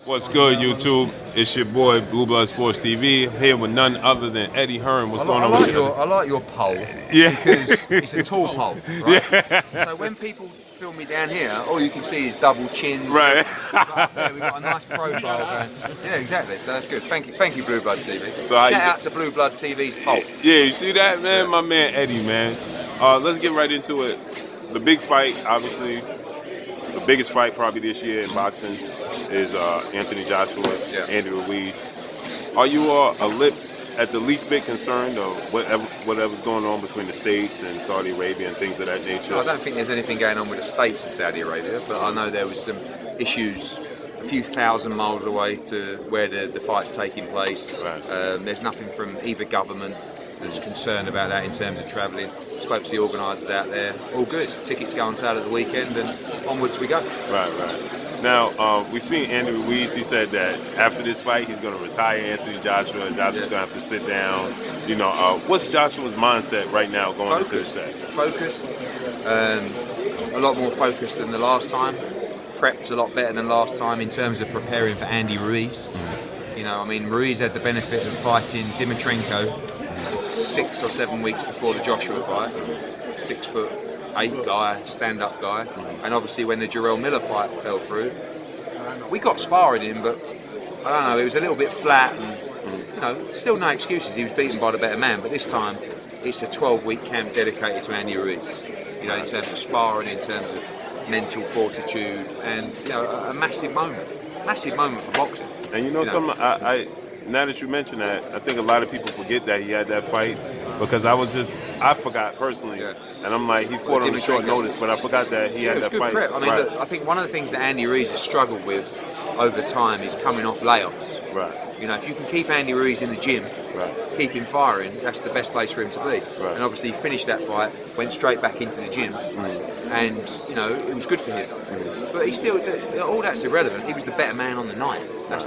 What's good, YouTube? It's your boy, Blue Blood Sports TV, here with none other than Eddie Hearn. What's going on with you? I like your poll, Yeah. because it's a tall poll, right? Yeah. So when people film me down here, all you can see is double chins. Right. Yeah, we've got a nice profile going. Yeah, exactly. So that's good. Thank you, Blue Blood TV. So Shout out to Blue Blood TV's poll. Yeah, you see that, man? My man Eddie, man. Let's get right into it. The big fight, obviously, the biggest fight probably this year in boxing is Anthony Joshua, Andy Ruiz. Are you at the least bit concerned of whatever's going on between the States and Saudi Arabia and things of that nature? No, I don't think there's anything going on with the States and Saudi Arabia, but I know there was some issues a few thousand miles away to where the fight's taking place. Right. There's nothing from either government that's concerned about that in terms of travelling. Spoke to the organisers out there, all good. Tickets go on sale at the weekend and onwards we go. Right. Now, we've seen Andy Ruiz. He said that after this fight, he's going to retire Anthony Joshua. Joshua's going to have to sit down. You know, what's Joshua's mindset right now going into this set? Focused. A lot more focused than the last time. Prep's a lot better than last time in terms of preparing for Andy Ruiz. You know, I mean, Ruiz had the benefit of fighting Dimitrenko 6 or 7 weeks before the Joshua fight. 6'8" guy, stand-up guy, and obviously when the Jarrell Miller fight fell through, we got sparring him, but I don't know, it was a little bit flat, and you know, still no excuses. He was beaten by the better man, but this time it's a 12-week camp dedicated to Andy Ruiz. You know, in terms of sparring, in terms of mental fortitude, and you know, a massive moment for boxing. And you know something, I now that you mention that, I think a lot of people forget that he had that fight, because I forgot personally, and I'm like, he fought on a short notice, but I forgot that he had that fight. Prep. I mean, look, I think one of the things that Andy Ruiz has struggled with over time is coming off layoffs. Right. You know, if you can keep Andy Ruiz in the gym, keep him firing, that's the best place for him to be. Right. And obviously he finished that fight, went straight back into the gym, and you know, it was good for him. But he still, all that's irrelevant. He was the better man on the night. That's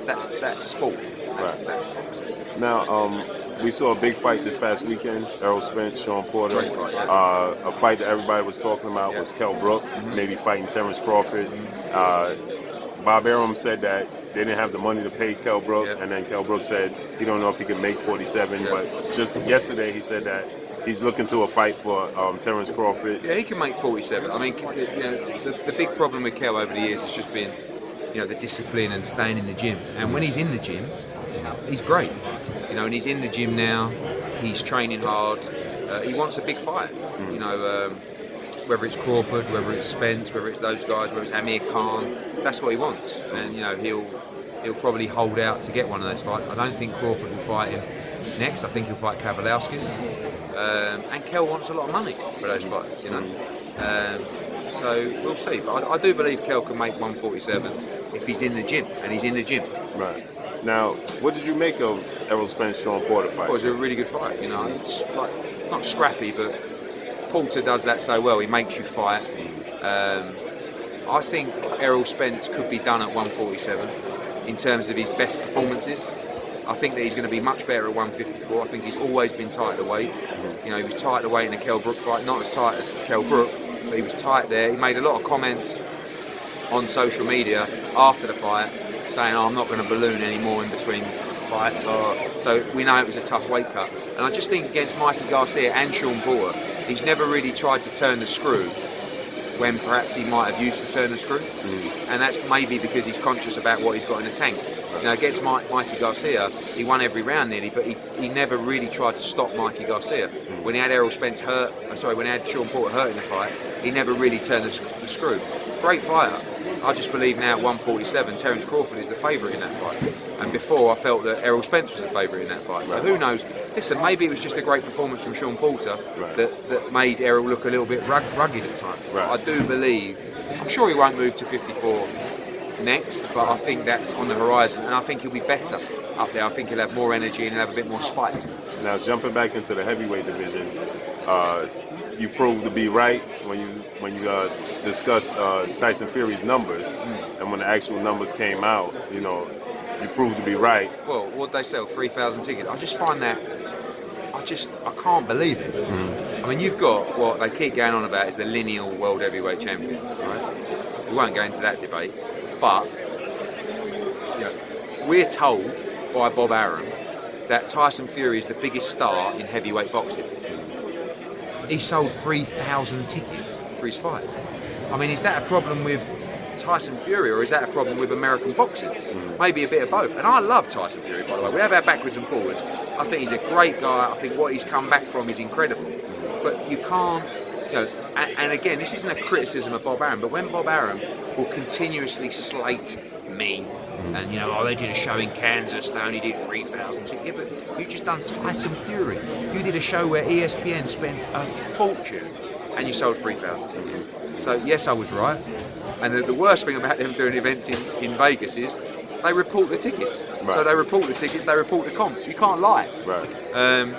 sport. That's boxing. Now, we saw a big fight this past weekend, Errol Spence, Sean Porter. Great fight, a fight that everybody was talking about was Kell Brook, maybe fighting Terrence Crawford. Bob Arum said that they didn't have the money to pay Kell Brook, and then Kell Brook said he don't know if he can make 47, but just yesterday he said that he's looking to a fight for Terrence Crawford. Yeah, he can make 47. I mean, you know, the big problem with Kell over the years has just been, you know, the discipline and staying in the gym. And when he's in the gym, he's great. You know, and he's in the gym now. He's training hard. He wants a big fight. You know, whether it's Crawford, whether it's Spence, whether it's those guys, whether it's Amir Khan, that's what he wants. And you know, he'll probably hold out to get one of those fights. I don't think Crawford will fight him next. I think he'll fight Kavaliauskas. And Kell wants a lot of money for those fights. You know. So we'll see. But I do believe Kell can make 147 if he's in the gym, and he's in the gym. Right. Now, what did you make of Errol Spence, Sean Porter fight? It was a really good fight. You know, it's like, not scrappy, but Porter does that so well. He makes you fight. I think Errol Spence could be done at 147 in terms of his best performances. I think that he's going to be much better at 154. I think he's always been tight at the weight. You know, he was tight at the weight in the Kell Brook fight, not as tight as Kell Brook, but he was tight there. He made a lot of comments on social media after the fight saying, I'm not going to balloon anymore in between fights. So we know it was a tough weight cut. And I just think against Mikey Garcia and Sean Porter, he's never really tried to turn the screw when perhaps he might have used to turn the screw. And that's maybe because he's conscious about what he's got in the tank. You know, against Mikey Garcia, he won every round nearly, but he never really tried to stop Mikey Garcia. When he had when he had Sean Porter hurt in the fight, he never really turned the screw. Great fighter. I just believe now at 147, Terrence Crawford is the favourite in that fight. And before, I felt that Errol Spence was the favourite in that fight. So who knows? Listen, maybe it was just a great performance from Sean Porter that made Errol look a little bit rugged at times. I do believe, I'm sure he won't move to 54 next, but I think that's on the horizon, and I think he'll be better up there. I think he'll have more energy and he'll have a bit more spite. Now, jumping back into the heavyweight division, you proved to be right when you discussed Tyson Fury's numbers, and when the actual numbers came out, you know, you proved to be right. Well, what'd they sell? 3,000 tickets. I just find that, I can't believe it. I mean, you've got what they keep going on about is the lineal world heavyweight champion, right? We won't go into that debate, but you know, we're told by Bob Arum that Tyson Fury is the biggest star in heavyweight boxing. He sold 3,000 tickets for his fight. I mean, is that a problem with Tyson Fury, or is that a problem with American boxing? Maybe a bit of both. And I love Tyson Fury, by the way. We have our backwards and forwards. I think he's a great guy. I think what he's come back from is incredible. But you can't, and again, this isn't a criticism of Bob Arum, but when Bob Arum will continuously slate me, and they did a show in Kansas, they only did 3,000. Yeah, but you just done Tyson Fury. You did a show where ESPN spent a fortune, and you sold 3,000 tickets. So yes, I was right. And the worst thing about them doing events in Vegas is they report the tickets. Right. So they report the tickets, they report the comps. You can't lie. Right.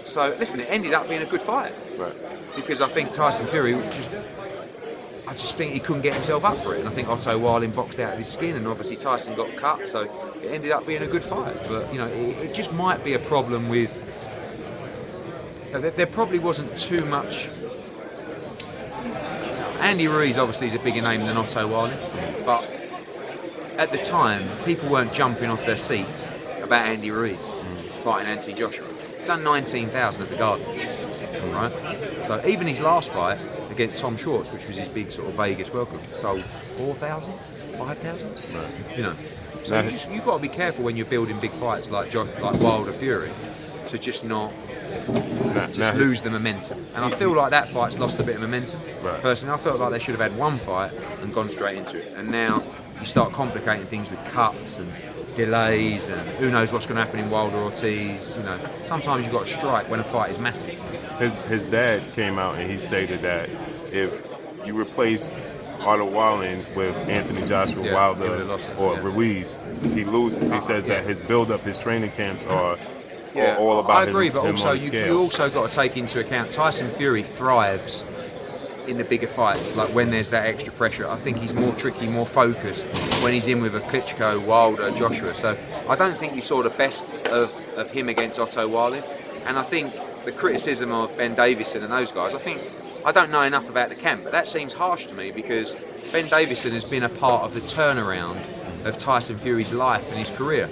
So listen, it ended up being a good fight. Right. Because I think Tyson Fury I just think he couldn't get himself up for it. And I think Otto-Wilder boxed out of his skin, and obviously Tyson got cut, so it ended up being a good fight. But it just might be a problem with. There probably wasn't too much. Andy Ruiz obviously is a bigger name than Otto-Wilder, but at the time people weren't jumping off their seats about Andy Ruiz fighting Anthony Joshua. Done 19,000 at the Garden, right? So even his last fight against Tom Schwartz, which was his big sort of Vegas welcome, sold 4,000, 5,000. Right. So you've got to be careful when you're building big fights like Wilder Fury, to just not lose the momentum. And I feel like that fight's lost a bit of momentum. Right. Personally, I felt like they should have had one fight and gone straight into it. And now you start complicating things with cuts and delays, and who knows what's going to happen in Wilder Ortiz. Sometimes you've got to strike when a fight is massive. His dad came out and he stated that if you replace Otto-Wilder with Anthony Joshua Wilder or Ruiz, he loses. He says that his build-up, his training camps are all about I agree, him, but also you also got to take into account Tyson Fury thrives in the bigger fights, like when there's that extra pressure. I think he's more tricky, more focused when he's in with a Klitschko, Wilder, Joshua. So I don't think you saw the best of him against Otto-Wilder. And I think the criticism of Ben Davison and those guys, I don't know enough about the camp, but that seems harsh to me, because Ben Davison has been a part of the turnaround of Tyson Fury's life and his career.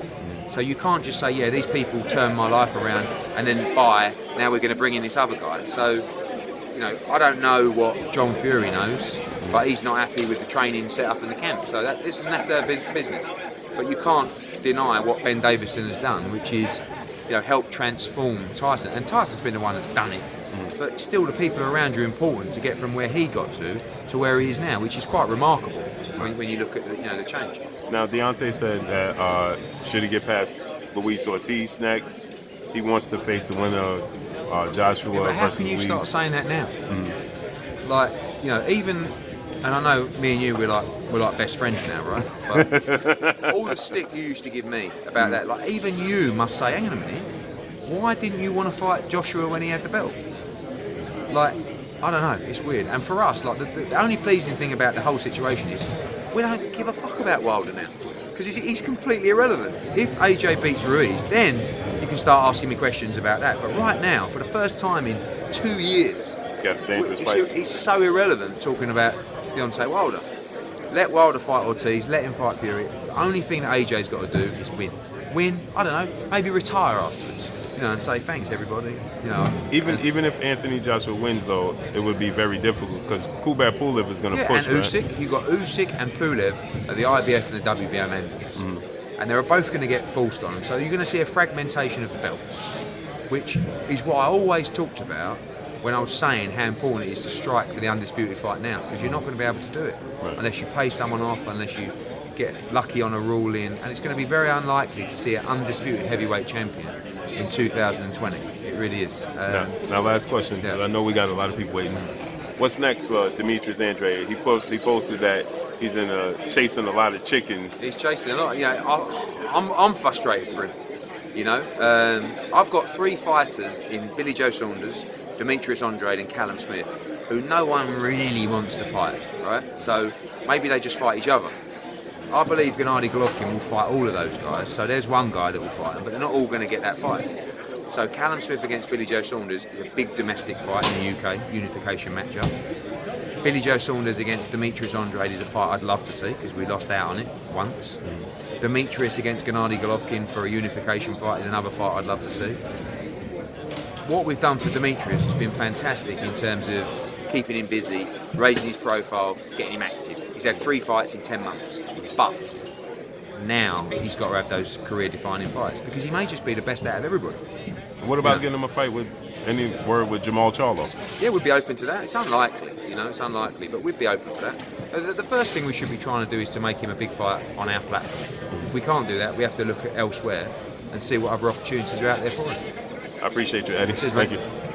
So you can't just say, these people turned my life around, and then now we're going to bring in this other guy. So, I don't know what John Fury knows, but he's not happy with the training set up in the camp. So that's their business. But you can't deny what Ben Davison has done, which is, help transform Tyson. And Tyson's been the one that's done it. But still, the people around you are important to get from where he got to where he is now, which is quite remarkable when you look at the change. Now, Deontay said that should he get past Luis Ortiz next, he wants to face the winner of Joshua but how versus can you Luis. start saying that now? Like, even, and I know me and you, we're like best friends now, right? But all the stick you used to give me about that, like even you must say, hang on a minute, why didn't you want to fight Joshua when he had the belt? Like, I don't know, it's weird. And for us, like the only pleasing thing about the whole situation is we don't give a fuck about Wilder now, because he's completely irrelevant. If AJ beats Ruiz, then you can start asking me questions about that. But right now, for the first time in 2 years, it's so irrelevant talking about Deontay Wilder. Let Wilder fight Ortiz, let him fight Fury. The only thing that AJ's got to do is win. I don't know, maybe retire afterwards. And say thanks everybody. Even if Anthony Joshua wins, though, it would be very difficult because Kubrat Pulev is going to push. And Usyk, you got Usyk and Pulev at the IBF and the WBO mandatories, and they're both going to get forced on them. So you're going to see a fragmentation of the belts, which is what I always talked about when I was saying how important it is to strike for the undisputed fight now, because you're not going to be able to do it unless you pay someone off, unless you get lucky on a ruling, and it's going to be very unlikely to see an undisputed heavyweight champion in 2020. It really is. Now, last question. I know we got a lot of people waiting. What's next for Demetrius Andrade? He posted that he's chasing a lot of chickens. He's chasing a lot. I'm frustrated for him. I've got 3 fighters in Billy Joe Saunders, Demetrius Andrade, and Callum Smith, who no one really wants to fight. Right? So maybe they just fight each other. I believe Gennady Golovkin will fight all of those guys, so there's one guy that will fight them, but they're not all going to get that fight. So Callum Smith against Billy Joe Saunders is a big domestic fight in the UK, unification matchup. Billy Joe Saunders against Demetrius Andrade is a fight I'd love to see because we lost out on it once. Demetrius against Gennady Golovkin for a unification fight is another fight I'd love to see. What we've done for Demetrius has been fantastic in terms of keeping him busy, raising his profile, getting him active. He's had 3 fights in 10 months, but now he's got to have those career-defining fights because he may just be the best out of everybody. What about getting him a fight with any word with Jamal Charlo? Yeah, we'd be open to that. It's unlikely, it's unlikely, but we'd be open to that. The first thing we should be trying to do is to make him a big fight on our platform. If we can't do that, we have to look at elsewhere and see what other opportunities are out there for him. I appreciate you, Eddie. Cheers, Thank mate. you.